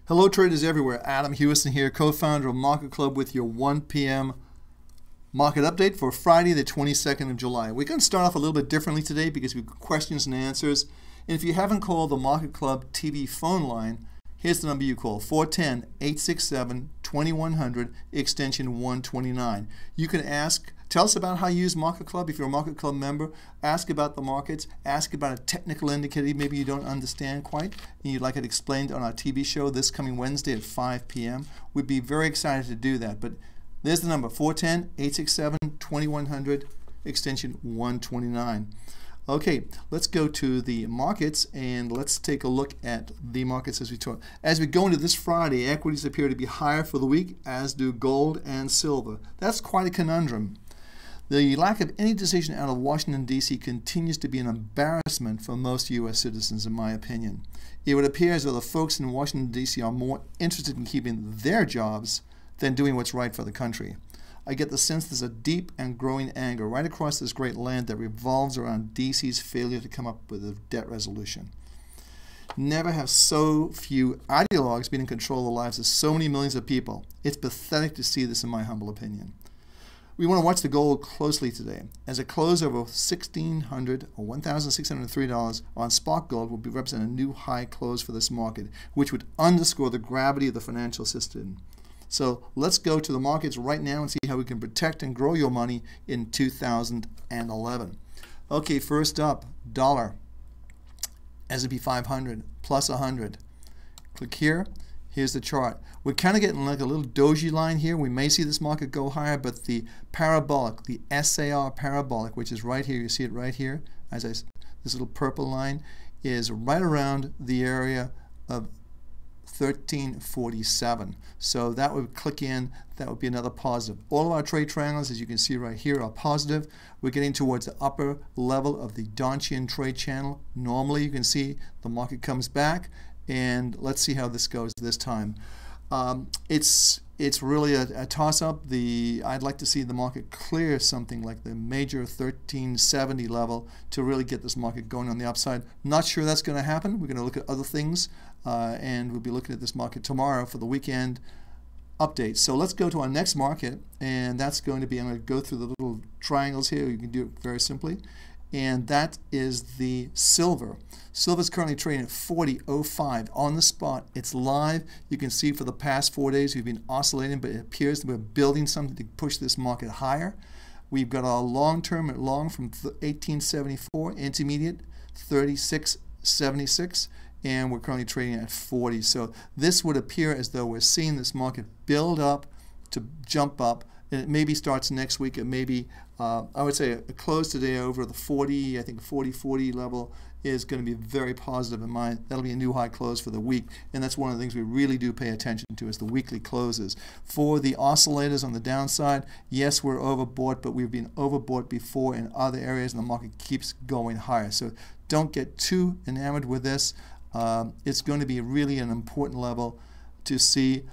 Hello traders everywhere, Adam Hewison here, co-founder of MarketClub with your 1 p.m. market update for Friday the 22nd of July. We're going to start off a little bit differently today because we've got questions and answers. And if you haven't called the MarketClub TV phone line, here's the number you call, 410-867-2100, extension 129. You can tell us about how you use MarketClub. If you're a MarketClub member, ask about the markets, ask about a technical indicator maybe you don't understand quite, and you'd like it explained on our TV show this coming Wednesday at 5 p.m. We'd be very excited to do that. But there's the number, 410-867-2100, extension 129. Okay, let's go to the markets and let's take a look at the markets as we talk. As we go into this Friday, equities appear to be higher for the week, as do gold and silver. That's quite a conundrum. The lack of any decision out of Washington, D.C. continues to be an embarrassment for most U.S. citizens, in my opinion. It would appear as though the folks in Washington, D.C. are more interested in keeping their jobs than doing what's right for the country. I get the sense there's a deep and growing anger right across this great land that revolves around D.C.'s failure to come up with a debt resolution. Never have so few ideologues been in control of the lives of so many millions of people. It's pathetic to see this, in my humble opinion. We want to watch the gold closely today, as a close over $1,600 or $1,603 on spot gold will represent a new high close for this market, which would underscore the gravity of the financial system. So let's go to the markets right now and see how we can protect and grow your money in 2011. Okay, first up, dollar, S&P 500 plus 100. Click here. Here's the chart. We're kind of getting like a little doji line here. We may see this market go higher, but the parabolic, the SAR parabolic, which is right here, you see it right here, this little purple line, is right around the area of 1347. So that would click in, that would be another positive. All of our trade triangles, as you can see right here, are positive. We're getting towards the upper level of the Donchian trade channel. Normally you can see the market comes back, and let's see how this goes this time. It's really a toss-up. I'd like to see the market clear something like the major 1370 level to really get this market going on the upside. Not sure that's going to happen. We're going to look at other things, and we'll be looking at this market tomorrow for the weekend update. So let's go to our next market, and that's going to be, I'm going to go through the little triangles here. You can do it very simply. And that is the silver. Silver is currently trading at 40.05 on the spot. It's live. You can see for the past 4 days we've been oscillating, but it appears that we're building something to push this market higher. We've got our long-term at long from 1874, intermediate 36.76, and we're currently trading at 40. So this would appear as though we're seeing this market build up to jump up. And it maybe starts next week. It may be, I would say, a close today over the 40, I think 40 level is going to be very positive in mind. That'll be a new high close for the week, and that's one of the things we really do pay attention to is the weekly closes. For the oscillators on the downside, yes, we're overbought, but we've been overbought before in other areas, and the market keeps going higher. So don't get too enamored with this. It's going to be really an important level to see.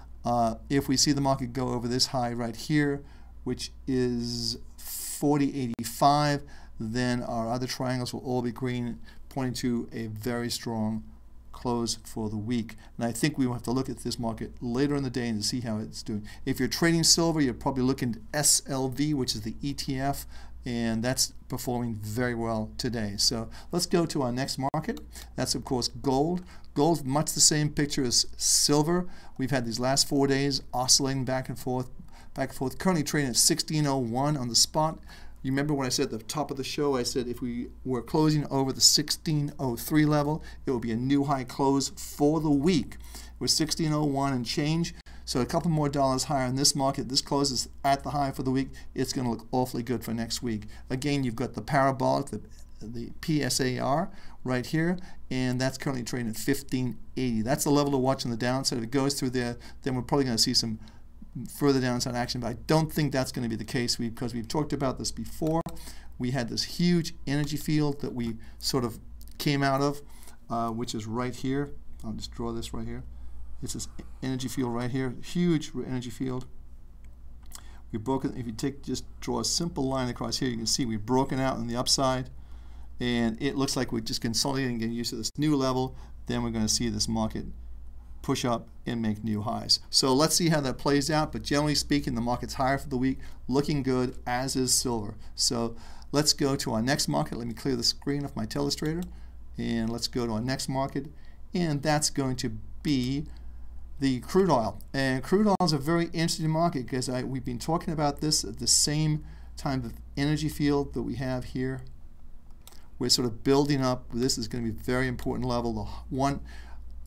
If we see the market go over this high right here, which is 40.85, then our other triangles will all be green, pointing to a very strong close for the week. And I think we will have to look at this market later in the day and to see how it's doing. If you're trading silver, you're probably looking at SLV, which is the ETF, and that's performing very well today. So let's go to our next market. That's, of course, gold. Gold, much the same picture as silver. We've had these last 4 days oscillating back and forth, currently trading at 1601 on the spot. You remember when I said at the top of the show, I said if we were closing over the 1603 level, it would be a new high close for the week. We're 1601 and change. So a couple more dollars higher in this market. This closes at the high for the week. It's going to look awfully good for next week. Again, you've got the parabolic, the PSAR right here, and that's currently trading at 1580. That's the level to watch on the downside. If it goes through there, then we're probably going to see some further downside action, but I don't think that's going to be the case because we've talked about this before. We had this huge energy field that we sort of came out of, which is right here. I'll just draw this right here. It's this energy field right here, huge energy field. We've broken, if you just draw a simple line across here, you can see we've broken out on the upside, and it looks like we're just consolidating, getting used to this new level. Then we're going to see this market push up and make new highs. So let's see how that plays out, but generally speaking, the market's higher for the week, looking good, as is silver. So let's go to our next market. Let me clear the screen of my telestrator, and let's go to our next market, and that's going to be the crude oil. And crude oil is a very interesting market because we've been talking about this at the same time of energy field that we have here. We're sort of building up. This is going to be a very important level. The one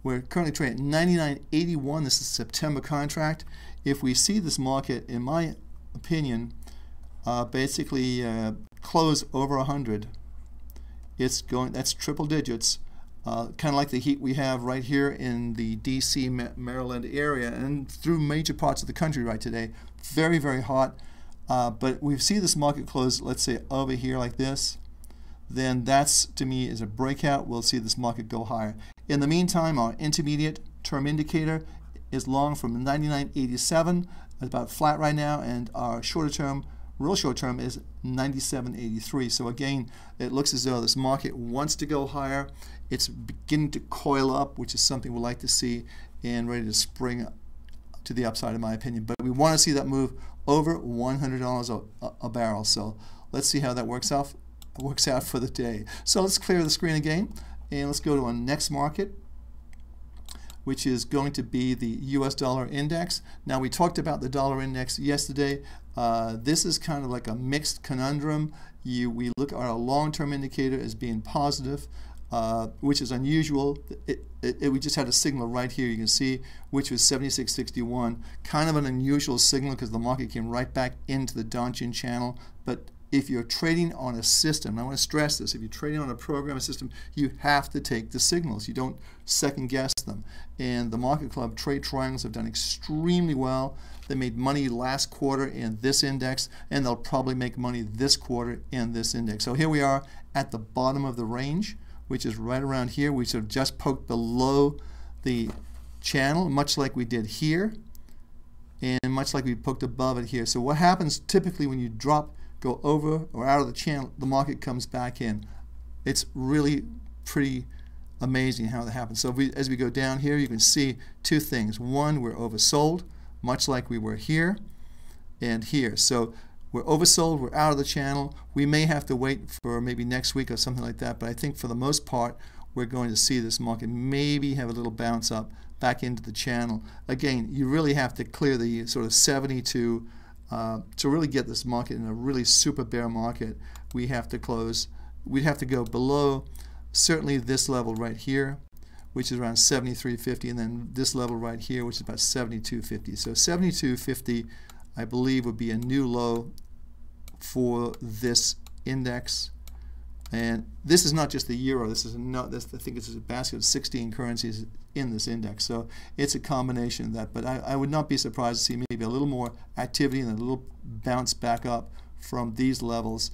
we're currently trading at 99.81. This is September contract. If we see this market, in my opinion, basically close over 100, it's going. That's triple digits. Kind of like the heat we have right here in the D.C., Maryland area and through major parts of the country right today. Very, very hot. But we see this market close, let's say, over here like this. Then that's, to me, is a breakout. We'll see this market go higher. In the meantime, our intermediate term indicator is long from 99.87, about flat right now, and our shorter term, real short term, is 97.83. So again, it looks as though this market wants to go higher. It's beginning to coil up, which is something we like to see, and ready to spring to the upside, in my opinion. But we want to see that move over $100 a barrel. So let's see how that works out for the day. So let's clear the screen again, and let's go to our next market, which is going to be the US dollar index. Now, we talked about the dollar index yesterday. This is kind of like a mixed conundrum. We look at our long-term indicator as being positive, which is unusual. We just had a signal right here, you can see, which was 76.61. Kind of an unusual signal because the market came right back into the Donchian channel. But if you're trading on a system, and I want to stress this, if you're trading on a program, a system, you have to take the signals. You don't second guess them. And the MarketClub trade triangles have done extremely well. They made money last quarter in this index, and they'll probably make money this quarter in this index. So here we are at the bottom of the range, which is right around here. We sort of just poked below the channel, much like we did here, and much like we poked above it here. So what happens typically when you go over or out of the channel, the market comes back in. It's really pretty amazing how that happens. So as we go down here, you can see two things. One, we're oversold, much like we were here and here. So we're oversold, we're out of the channel. We may have to wait for maybe next week or something like that, but I think for the most part, we're going to see this market maybe have a little bounce up back into the channel. Again, you really have to clear the sort of 70 to really get this market in a really super bear market. We'd have to go below certainly this level right here, which is around 73.50, and then this level right here, which is about 72.50. So 72.50, I believe, would be a new low for this index. And this is not just the euro. This is not. I think it's a basket of 16 currencies in this index. So it's a combination of that. But I would not be surprised to see maybe a little more activity and a little bounce back up from these levels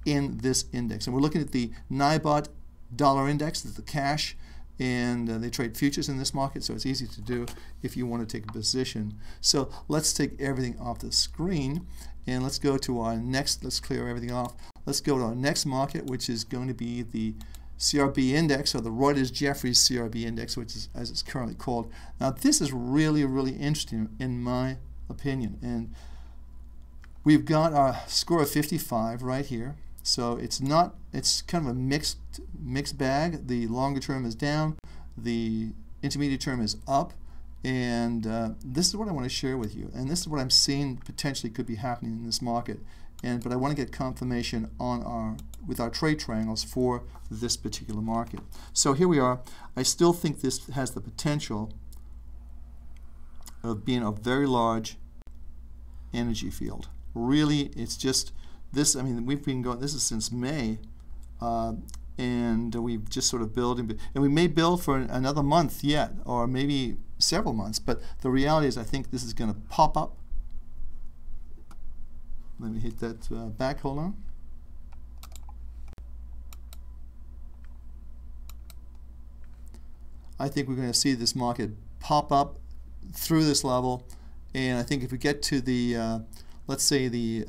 in this index. And we're looking at the NIBOT dollar index, that's the cash, and they trade futures in this market, so it's easy to do if you want to take a position. So let's take everything off the screen, and let's go to our next. Let's clear everything off. Let's go to our next market, which is going to be the CRB index, or the Reuters-Jeffries CRB index, which is as it's currently called. Now, this is really, really interesting in my opinion, and we've got our score of 55 right here. So it's kind of a mixed bag. The longer term is down, the intermediate term is up, and this is what I want to share with you. And this is what I'm seeing potentially could be happening in this market. But I want to get confirmation with our trade triangles for this particular market. So here we are. I still think this has the potential of being a very large energy field. Really, it's just this. I mean, we've been going. This is since May, and we've just sort of building, and we may build for another month yet, or maybe several months. But the reality is, I think this is going to pop up. Let me hit that back. Hold on. I think we're going to see this market pop up through this level, and I think if we get to the let's say the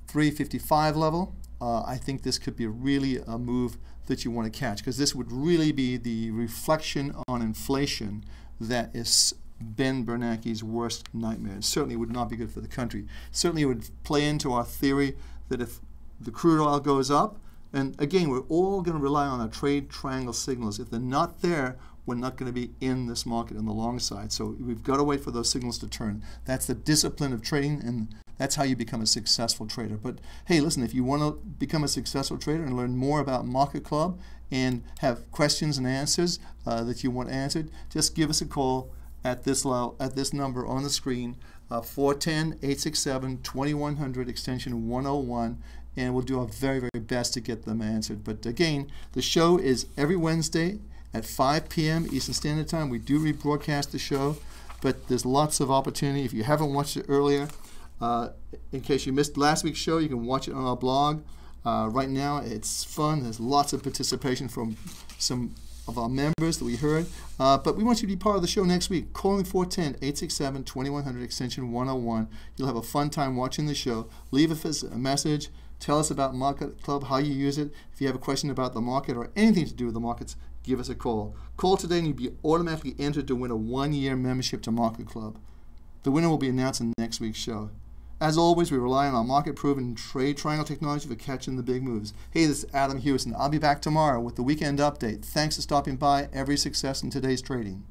355 level, I think this could be really a move that you want to catch, because this would really be the reflection on inflation that is Ben Bernanke's worst nightmare. It certainly would not be good for the country. Certainly it would play into our theory that if the crude oil goes up, and again, we're all going to rely on our trade triangle signals. If they're not there, we're not going to be in this market on the long side. So we've got to wait for those signals to turn. That's the discipline of trading, and that's how you become a successful trader. But hey, listen, if you want to become a successful trader and learn more about MarketClub and have questions and answers that you want answered, just give us a call at this number on the screen, 410-867-2100, extension 101, and we'll do our very, very best to get them answered. But again, the show is every Wednesday at 5 p.m. Eastern Standard Time. We do rebroadcast the show, but there's lots of opportunity. If you haven't watched it earlier, in case you missed last week's show, you can watch it on our blog. Right now, it's fun. There's lots of participation from some of our members that we heard. But we want you to be part of the show next week. Calling 410-867-2100, extension 101. You'll have a fun time watching the show. Leave us a message. Tell us about MarketClub, how you use it. If you have a question about the market or anything to do with the markets, give us a call. Call today and you'll be automatically entered to win a 1-year membership to MarketClub. The winner will be announced in next week's show. As always, we rely on our market-proven trade triangle technology for catching the big moves. Hey, this is Adam Hewison. I'll be back tomorrow with the weekend update. Thanks for stopping by. Every success in today's trading.